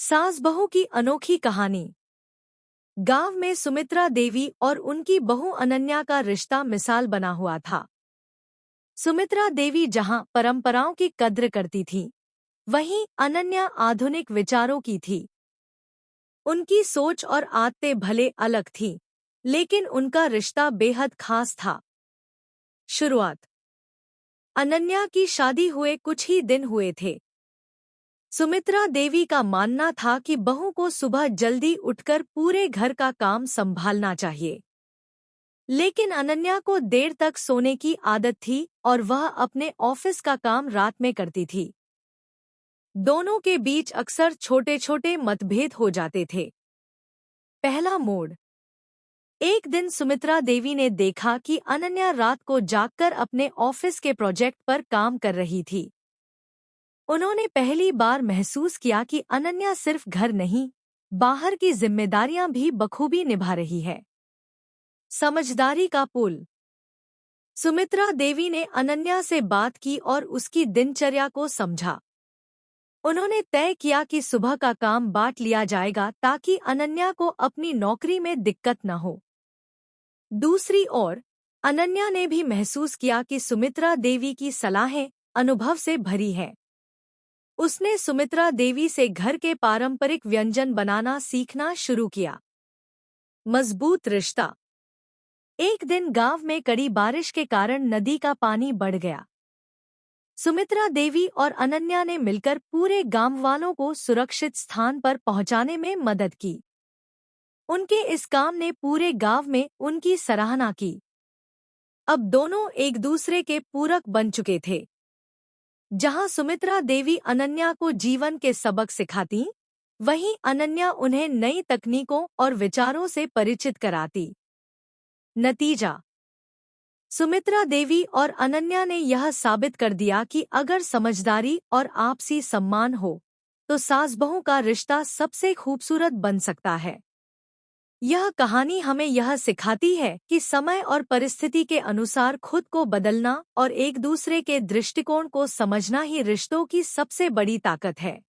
सास बहू की अनोखी कहानी। गांव में सुमित्रा देवी और उनकी बहू अनन्या का रिश्ता मिसाल बना हुआ था। सुमित्रा देवी जहां परंपराओं की कद्र करती थी, वहीं अनन्या आधुनिक विचारों की थी। उनकी सोच और आदतें भले अलग थीं, लेकिन उनका रिश्ता बेहद खास था। शुरुआत। अनन्या की शादी हुए कुछ ही दिन हुए थे। सुमित्रा देवी का मानना था कि बहू को सुबह जल्दी उठकर पूरे घर का काम संभालना चाहिए। लेकिन अनन्या को देर तक सोने की आदत थी और वह अपने ऑफिस का काम रात में करती थी। दोनों के बीच अक्सर छोटे छोटे मतभेद हो जाते थे। पहला मोड़। एक दिन सुमित्रा देवी ने देखा कि अनन्या रात को जागकर अपने ऑफिस के प्रोजेक्ट पर काम कर रही थी। उन्होंने पहली बार महसूस किया कि अनन्या सिर्फ घर नहीं, बाहर की जिम्मेदारियां भी बखूबी निभा रही है। समझदारी का पुल। सुमित्रा देवी ने अनन्या से बात की और उसकी दिनचर्या को समझा। उन्होंने तय किया कि सुबह का काम बांट लिया जाएगा ताकि अनन्या को अपनी नौकरी में दिक्कत न हो। दूसरी ओर, अनन्या ने भी महसूस किया कि सुमित्रा देवी की सलाहें अनुभव से भरी हैं। उसने सुमित्रा देवी से घर के पारंपरिक व्यंजन बनाना सीखना शुरू किया। मजबूत रिश्ता। एक दिन गांव में कड़ी बारिश के कारण नदी का पानी बढ़ गया। सुमित्रा देवी और अनन्या ने मिलकर पूरे गांव वालों को सुरक्षित स्थान पर पहुंचाने में मदद की। उनके इस काम ने पूरे गांव में उनकी सराहना की। अब दोनों एक दूसरे के पूरक बन चुके थे। जहां सुमित्रा देवी अनन्या को जीवन के सबक सिखाती, वहीं अनन्या उन्हें नई तकनीकों और विचारों से परिचित कराती। नतीजा। सुमित्रा देवी और अनन्या ने यह साबित कर दिया कि अगर समझदारी और आपसी सम्मान हो, तो सास बहू का रिश्ता सबसे खूबसूरत बन सकता है। यह कहानी हमें यह सिखाती है कि समय और परिस्थिति के अनुसार खुद को बदलना और एक दूसरे के दृष्टिकोण को समझना ही रिश्तों की सबसे बड़ी ताकत है।